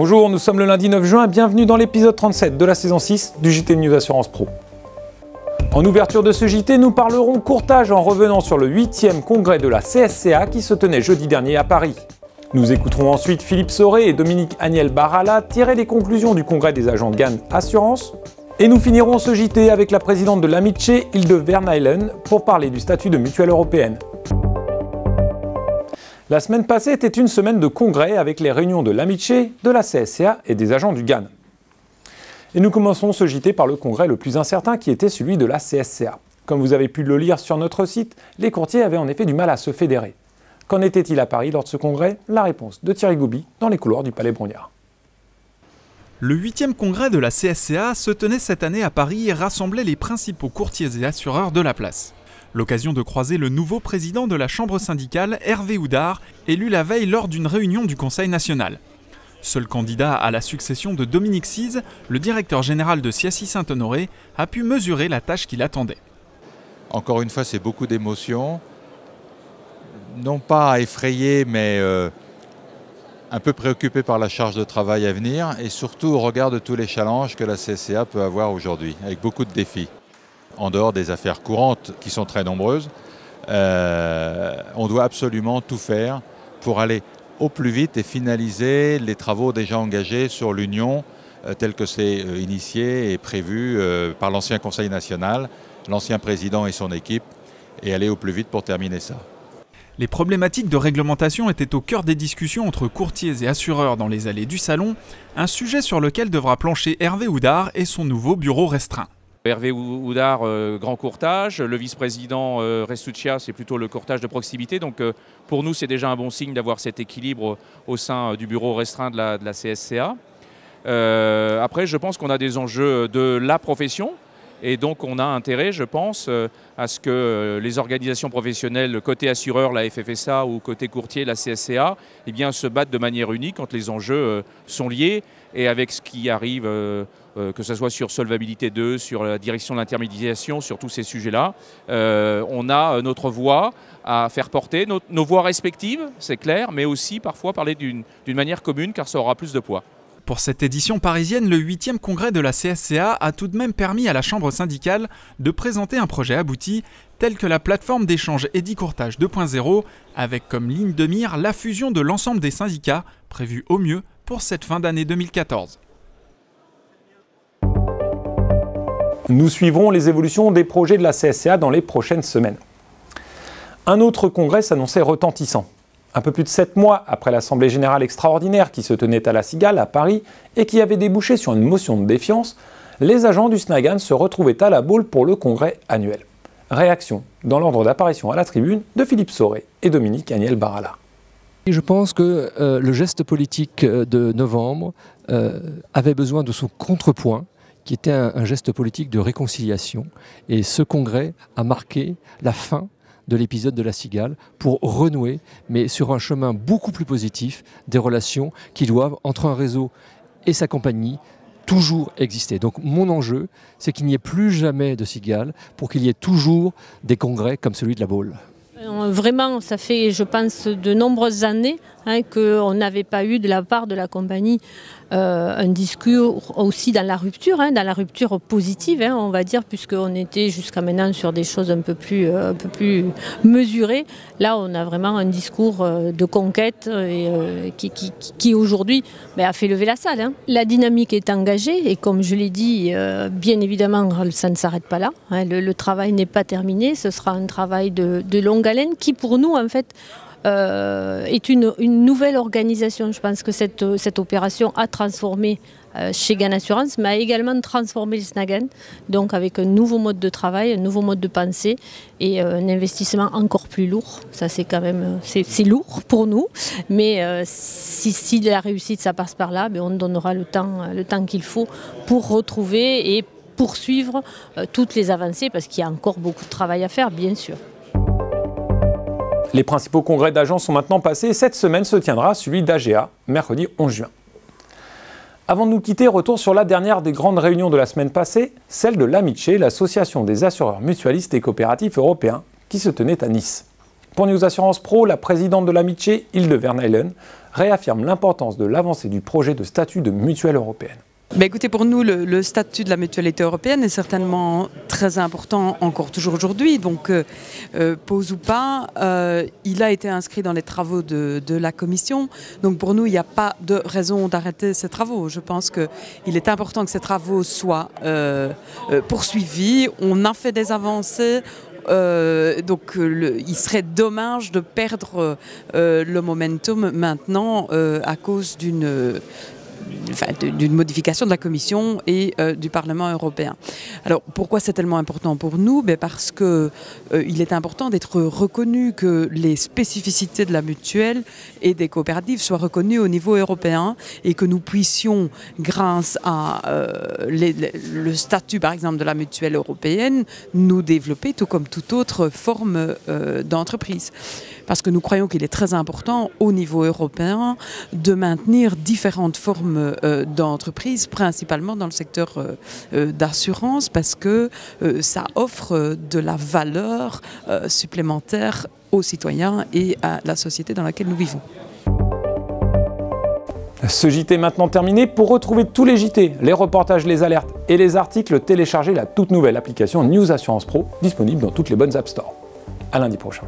Bonjour, nous sommes le lundi 9 juin, bienvenue dans l'épisode 37 de la saison 6 du JT News Assurance Pro. En ouverture de ce JT, nous parlerons courtage en revenant sur le 8e congrès de la CSCA qui se tenait jeudi dernier à Paris. Nous écouterons ensuite Philippe Soré et Dominique Aniel-Barala tirer les conclusions du congrès des agents GAN Assurance. Et nous finirons ce JT avec la présidente de l'Amice, Hilde Verneuilen, pour parler du statut de mutuelle européenne. La semaine passée était une semaine de congrès avec les réunions de l'Amice, de la CSCA et des agents du GAN. Et nous commençons ce JT par le congrès le plus incertain qui était celui de la CSCA. Comme vous avez pu le lire sur notre site, les courtiers avaient en effet du mal à se fédérer. Qu'en était-il à Paris lors de ce congrès? La réponse de Thierry Gouby dans les couloirs du Palais Brongniart. Le 8e congrès de la CSCA se tenait cette année à Paris et rassemblait les principaux courtiers et assureurs de la place. L'occasion de croiser le nouveau président de la chambre syndicale, Hervé Houdard, élu la veille lors d'une réunion du Conseil national. Seul candidat à la succession de Dominique Cise, le directeur général de Siaci Saint-Honoré a pu mesurer la tâche qui l'attendait. Encore une fois, c'est beaucoup d'émotions, non pas effrayé, mais un peu préoccupé par la charge de travail à venir et surtout au regard de tous les challenges que la CSCA peut avoir aujourd'hui, avec beaucoup de défis. En dehors des affaires courantes qui sont très nombreuses, on doit absolument tout faire pour aller au plus vite et finaliser les travaux déjà engagés sur l'Union tel que c'est initié et prévu par l'ancien Conseil national, l'ancien président et son équipe, et aller au plus vite pour terminer ça. Les problématiques de réglementation étaient au cœur des discussions entre courtiers et assureurs dans les allées du salon, un sujet sur lequel devra plancher Hervé Houdard et son nouveau bureau restreint. Hervé Houdard, grand courtage, le vice-président Restuccia, c'est plutôt le courtage de proximité. Donc pour nous, c'est déjà un bon signe d'avoir cet équilibre au sein du bureau restreint de la CSCA. Après, je pense qu'on a des enjeux de la profession. Et donc on a intérêt, je pense, à ce que les organisations professionnelles, côté assureur, la FFSA ou côté courtier, la CSCA, eh bien, se battent de manière unique quand les enjeux sont liés. Et avec ce qui arrive, que ce soit sur Solvabilité 2, sur la direction de l'intermédiation, sur tous ces sujets-là, on a notre voix à faire porter, nos voix respectives, c'est clair, mais aussi parfois parler d'une manière commune, car ça aura plus de poids. Pour cette édition parisienne, le 8e congrès de la CSCA a tout de même permis à la chambre syndicale de présenter un projet abouti, tel que la plateforme d'échange Edicourtage 2.0, avec comme ligne de mire la fusion de l'ensemble des syndicats, prévue au mieux pour cette fin d'année 2014. Nous suivrons les évolutions des projets de la CSCA dans les prochaines semaines. Un autre congrès s'annonçait retentissant. Un peu plus de 7 mois après l'Assemblée générale extraordinaire qui se tenait à la Cigale, à Paris, et qui avait débouché sur une motion de défiance, les agents du SNAGAN se retrouvaient à la Baule pour le congrès annuel. Réaction, dans l'ordre d'apparition à la tribune, de Philippe Soré et Dominique Aniel-Barala. Je pense que le geste politique de novembre avait besoin de son contrepoint, qui était un geste politique de réconciliation. Et ce congrès a marqué la fin de l'épisode de la Cigale pour renouer, mais sur un chemin beaucoup plus positif, des relations qui doivent, entre un réseau et sa compagnie, toujours exister. Donc mon enjeu, c'est qu'il n'y ait plus jamais de Cigale pour qu'il y ait toujours des congrès comme celui de la Baule. Vraiment, ça fait, je pense, de nombreuses années qu'on n'avait pas eu de la part de la compagnie un discours aussi dans la rupture positive, on va dire, puisqu'on était jusqu'à maintenant sur des choses un peu plus mesurées. Là, on a vraiment un discours de conquête qui aujourd'hui a fait lever la salle. La dynamique est engagée et comme je l'ai dit, bien évidemment, ça ne s'arrête pas là. Le travail n'est pas terminé, ce sera un travail de longue haleine qui, pour nous, en fait, est une nouvelle organisation. Je pense que cette opération a transformé chez GAN Assurance, mais a également transformé le SNAGAN, donc avec un nouveau mode de travail, un nouveau mode de pensée et un investissement encore plus lourd. Ça, c'est quand même c'est lourd pour nous, mais si la réussite ça passe par là, on donnera le temps qu'il faut pour retrouver et poursuivre toutes les avancées, parce qu'il y a encore beaucoup de travail à faire, bien sûr. Les principaux congrès d'agents sont maintenant passés. Cette semaine se tiendra celui d'AGA, mercredi 11 juin. Avant de nous quitter, retour sur la dernière des grandes réunions de la semaine passée, celle de l'Amice, l'association des assureurs mutualistes et coopératifs européens, qui se tenait à Nice. Pour News Assurance Pro, la présidente de l'Amitié, Hilde Verneuilen, réaffirme l'importance de l'avancée du projet de statut de mutuelle européenne. Écoutez, pour nous, le statut de la mutualité européenne est certainement très important encore toujours aujourd'hui. Donc, pause ou pas, il a été inscrit dans les travaux de la Commission. Donc, pour nous, il n'y a pas de raison d'arrêter ces travaux. Je pense qu'il est important que ces travaux soient poursuivis. On a fait des avancées. Donc il serait dommage de perdre le momentum maintenant à cause d'une modification de la Commission et du Parlement européen. Alors pourquoi c'est tellement important pour nous? Parce qu'il est important d'être reconnu, que les spécificités de la mutuelle et des coopératives soient reconnues au niveau européen et que nous puissions, grâce à le statut par exemple de la mutuelle européenne, nous développer tout comme toute autre forme d'entreprise. Parce que nous croyons qu'il est très important au niveau européen de maintenir différentes formes d'entreprises, principalement dans le secteur d'assurance, parce que ça offre de la valeur supplémentaire aux citoyens et à la société dans laquelle nous vivons. Ce JT est maintenant terminé. Pour retrouver tous les JT, les reportages, les alertes et les articles, téléchargez la toute nouvelle application News Assurance Pro, disponible dans toutes les bonnes App Store. À lundi prochain.